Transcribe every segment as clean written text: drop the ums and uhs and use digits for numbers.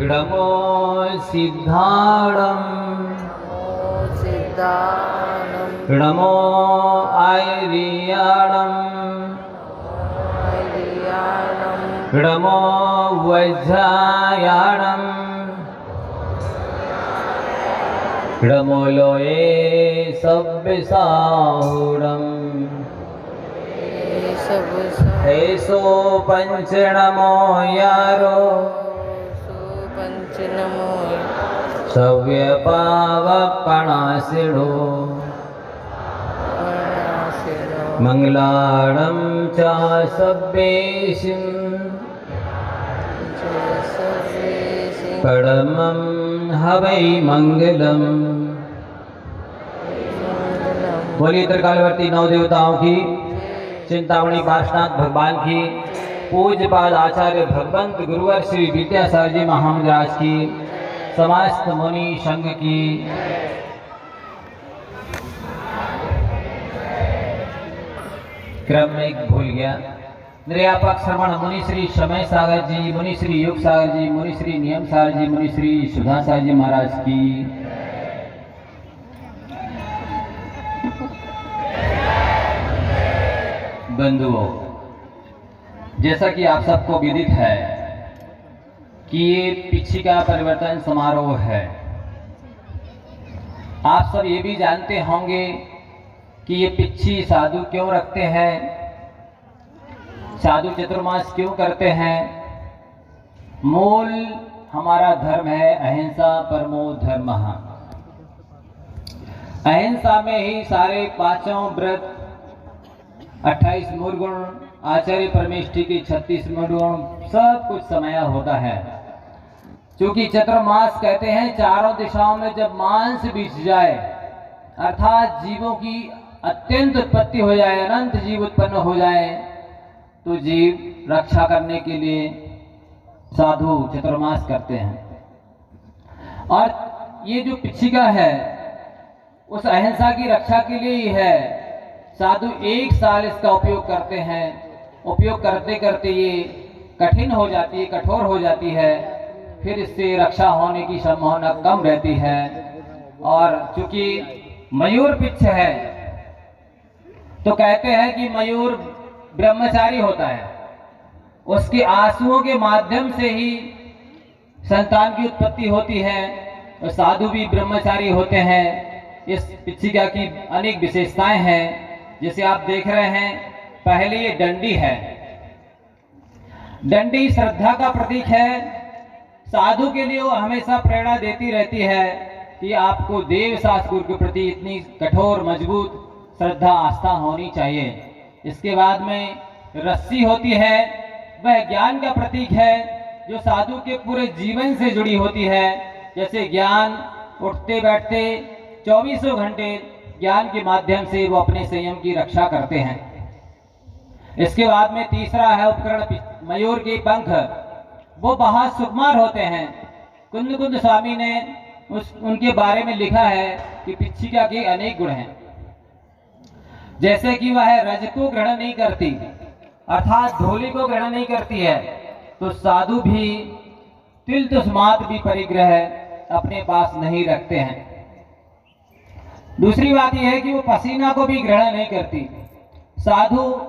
नमो सिद्धाणं नमो आयर्याणं नमो वज्रायाणं नमो लोये सब्बिसाहुणं ऐसो पंच नमो यारो सव्य पावपणासिनो मंगलाणं च सब्बेशिं परमं हवै मंगलम। बोलिए त्रिकालवर्ती नौ देवताओं की, चिंतामणि पार्श्वनाथ भगवान की, पूज्यपाद आचार्य भगवंत गुरुवर श्री विद्यासागर जी महाराज की, समस्त मुनि संघ की। क्रम में भूल गया। निर्यापक श्रवण मुनि श्री समय सागर जी, मुनि श्री युग सागर जी, मुनि श्री नियम सागर जी, मुनि श्री सुधा सागर जी महाराज की। बंधुओं, जैसा कि आप सबको विदित है कि ये पिछिका परिवर्तन समारोह है। आप सब ये भी जानते होंगे कि ये पिच्छी साधु क्यों रखते हैं, साधु चतुर्मास क्यों करते हैं। मूल हमारा धर्म है अहिंसा परमो धर्मः। अहिंसा में ही सारे पांचों व्रत, 28 मूल गुण, आचार्य परमेष्ठी की 36 मूल गुण, सब कुछ समाया होता है। क्योंकि चतुर्मास कहते हैं चारों दिशाओं में जब मांस बिछ जाए, अर्थात जीवों की अत्यंत उत्पत्ति हो जाए, अनंत जीव उत्पन्न हो जाए, तो जीव रक्षा करने के लिए साधु चतुर्मास करते हैं। और ये जो पिछिका है उस अहिंसा की रक्षा के लिए ही है। साधु 1 साल इसका उपयोग करते हैं। उपयोग करते करते ये कठिन हो जाती है, कठोर हो जाती है, फिर इससे रक्षा होने की संभावना कम रहती है। और चूंकि मयूर पिच्छ है तो कहते हैं कि मयूर ब्रह्मचारी होता है, उसके आंसुओं के माध्यम से ही संतान की उत्पत्ति होती है। और साधु भी ब्रह्मचारी होते हैं। इस पिच्छिका की अनेक विशेषताएं हैं, जिसे आप देख रहे हैं। पहले ये डंडी है। डंडी श्रद्धा का प्रतीक है। साधु के लिए वो हमेशा प्रेरणा देती रहती है कि आपको देव शास्त्र के प्रति इतनी कठोर मजबूत श्रद्धा आस्था होनी चाहिए। इसके बाद में रस्सी होती है, वह ज्ञान का प्रतीक है जो साधु के पूरे जीवन से जुड़ी होती है। जैसे ज्ञान, उठते बैठते 24 घंटे ज्ञान के माध्यम से वो अपने संयम की रक्षा करते हैं। इसके बाद में तीसरा है उपकरण, मयूर के पंख, वो बहुत सुकुमार होते हैं। कुंद स्वामी ने उनके बारे में लिखा है कि पिच्छिका के अनेक गुण हैं। जैसे कि वह रज को ग्रहण नहीं करती, अर्थात धूलि को ग्रहण नहीं करती है, तो साधु भी तिल तुष्मात भी परिग्रह अपने पास नहीं रखते हैं। दूसरी बात यह है कि वो पसीना को भी ग्रहण नहीं करती। साधु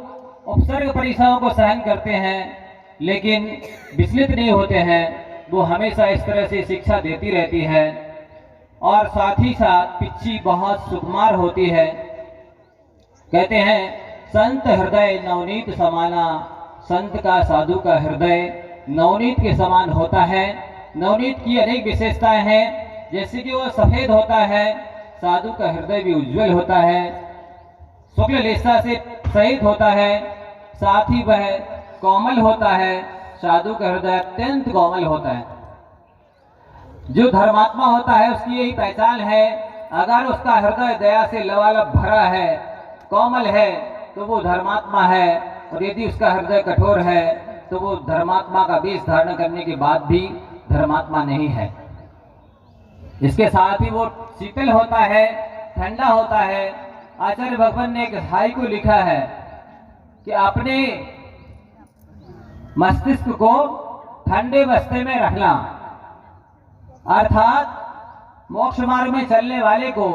उपसर्ग परिसरों को सहन करते हैं लेकिन विचलित नहीं होते हैं। वो हमेशा इस तरह से शिक्षा देती रहती है। और साथ ही साथ पिच्छी बहुत सुकुमार होती है। कहते हैं संत हृदय नवनीत समाना, संत का, साधु का हृदय नवनीत के समान होता है। नवनीत की अनेक विशेषताएं हैं, जैसे कि वो सफेद होता है, साधु का हृदय भी उज्जवल होता है, शुक्ल लेसा से सहित होता है, साथ ही वह कोमल होता है। साधु का हृदय अत्यंत कोमल होता है। जो धर्मात्मा होता है उसकी यही पहचान है। अगर उसका हृदय दया से लबालब भरा है, कोमल है, तो वो धर्मात्मा है। और यदि उसका हृदय कठोर है तो वो धर्मात्मा का वेश धारण करने के बाद भी धर्मात्मा नहीं है। इसके साथ ही वो शीतल होता है, ठंडा होता है। आचार्य भगवान ने एक हाई को लिखा है कि अपने मस्तिष्क को ठंडे अवस्थे में रखना, अर्थात मोक्ष मार्ग में चलने वाले को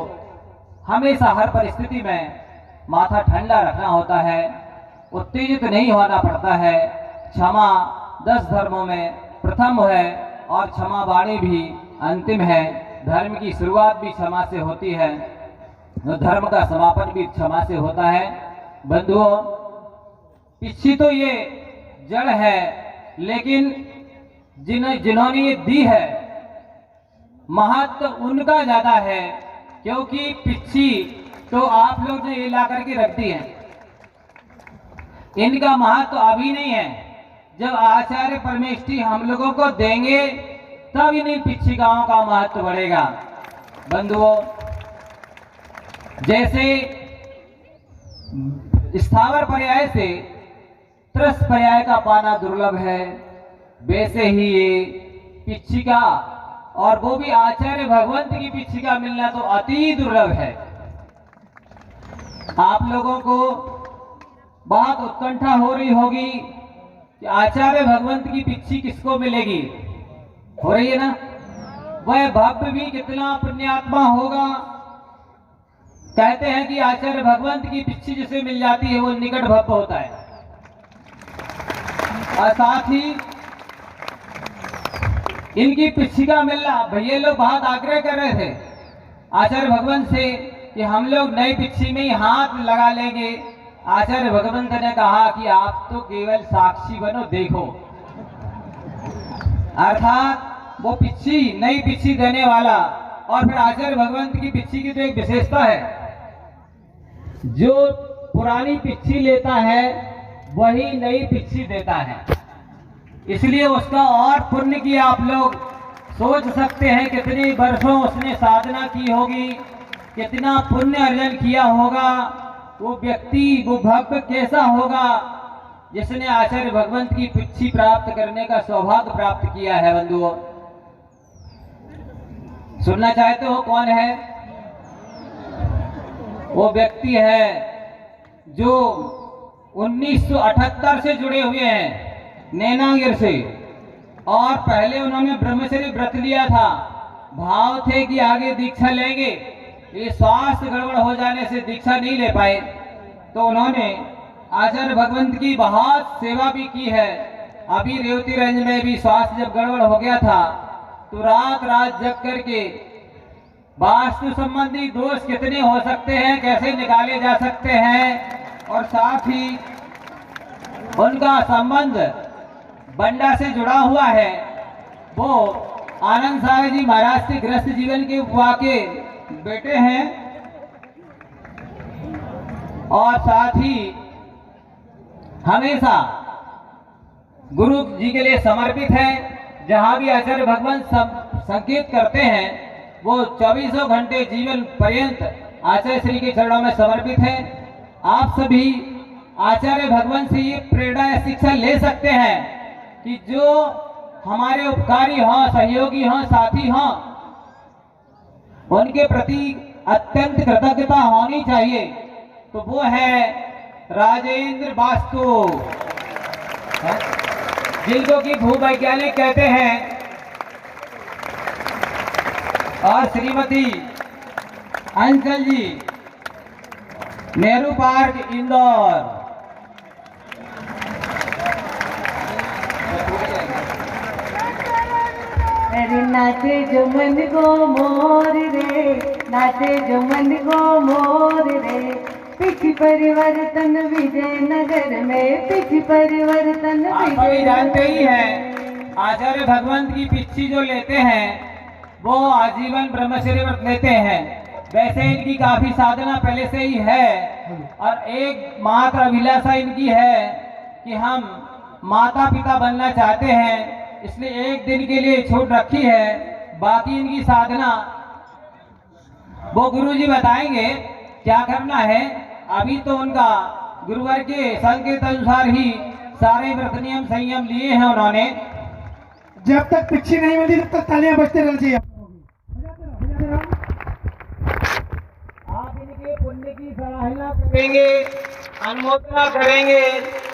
हमेशा हर परिस्थिति में माथा ठंडा रखना होता है, उत्तेजित नहीं होना पड़ता है। क्षमा 10 धर्मों में प्रथम है और क्षमा वाणी भी अंतिम है। धर्म की शुरुआत भी क्षमा से होती है, धर्म का समापन भी क्षमा से होता है। बंधुओं, पिछी तो ये जड़ है, लेकिन जिन्होंने ये दी है महत्व उनका ज्यादा है, क्योंकि पिछी तो आप लोग ने ये ला करके रख दी है, इनका महत्व अभी नहीं है। जब आचार्य परमेष्ठी हम लोगों को देंगे तब इन पिछिकाओं का महत्व बढ़ेगा। बंधुओं, जैसे स्थावर पर्याय से त्रस पर्याय का पाना दुर्लभ है, वैसे ही ये पिछिका, और वो भी आचार्य भगवंत की पिछिका मिलना तो अति दुर्लभ है। आप लोगों को बहुत उत्कंठा हो रही होगी कि आचार्य भगवंत की पिछी किसको मिलेगी, हो रही है ना? वह भव्य भी कितना पुण्यात्मा होगा। कहते हैं कि आचार्य भगवंत की पिछी जिसे मिल जाती है वो निकट भव्य होता है। और साथ ही इनकी पिछी का मिलना, भैया लोग बहुत आग्रह कर रहे थे आचार्य भगवंत से कि हम लोग नई पिछी में ही हाथ लगा लेंगे। आचार्य भगवंत ने कहा कि आप तो केवल साक्षी बनो, देखो। अर्थात वो पिछी, नई पिछी देने वाला। और फिर आचार्य भगवंत की पिछी की तो एक विशेषता है, जो पुरानी पिछी लेता है वही नई पिछी देता है, इसलिए उसका और पुण्य की आप लोग सोच सकते हैं कितने वर्षों उसने साधना की होगी, कितना पुण्य अर्जन किया होगा। वो व्यक्ति, वो भक्त कैसा होगा जिसने आचार्य भगवंत की पिछी प्राप्त करने का सौभाग्य प्राप्त किया है। बंधुओं, सुनना चाहते हो कौन है? वो व्यक्ति है जो 1978 से जुड़े हुए हैं नैनागिर से, और पहले उन्होंने ब्रह्मचर्य व्रत लिया था। भाव थे कि आगे दीक्षा लेंगे, ये स्वास्थ्य गड़बड़ हो जाने से दीक्षा नहीं ले पाए, तो उन्होंने आचार्य भगवंत की बहुत सेवा भी की है। अभी रेवतीगंज में भी स्वास्थ्य जब गड़बड़ हो गया था तो रात रात जग करके वास्तु संबंधी दोष कितने हो सकते हैं, कैसे निकाले जा सकते हैं, और साथ ही उनका संबंध बंडा से जुड़ा हुआ है। वो आनंद सागर जी महाराज से गृहस्थ जीवन के वाके बेटे हैं, और साथ ही हमेशा गुरु जी के लिए समर्पित है। जहां भी आचार्य भगवान संकेत करते हैं वो 24 घंटे जीवन पर्यंत आचार्य श्री के चरणों में समर्पित है। आप सभी आचार्य भगवान से ये प्रेरणा या शिक्षा ले सकते हैं कि जो हमारे उपकारी हों, सहयोगी हों, साथी हों, उनके प्रति अत्यंत कृतज्ञता होनी चाहिए। तो वो है राजेंद्र वास्तु, जिनको कि भूवैज्ञानिक कहते हैं, और श्रीमती अंचल जी, नेहरू पार्क, इंदौर। अरे नाचे जो मन को मोर रे, नाचे जो मन को मोर रे, पिछी परिवर्तन विजयनगर में, पिछी परिवर्तन। आप सभी जानते ही हैं आचार्य भगवंत की पिछी जो लेते हैं वो आजीवन ब्रह्मचर्य व्रत लेते हैं। वैसे इनकी काफी साधना पहले से ही है, और एक मात्र अभिलाषा इनकी है कि हम माता पिता बनना चाहते हैं, इसलिए एक दिन के लिए छूट रखी है। बाकी इनकी साधना वो गुरु जी बताएंगे क्या करना है। अभी तो उनका गुरुवर के संकेत अनुसार ही सारे व्रत नियम संयम लिए हैं उन्होंने। जब तक पिछी नहीं मिलती तब तक तालियां बजते रहना चाहिए। आप इनके पुण्य की सराहना करेंगे, अनुमोदना करेंगे।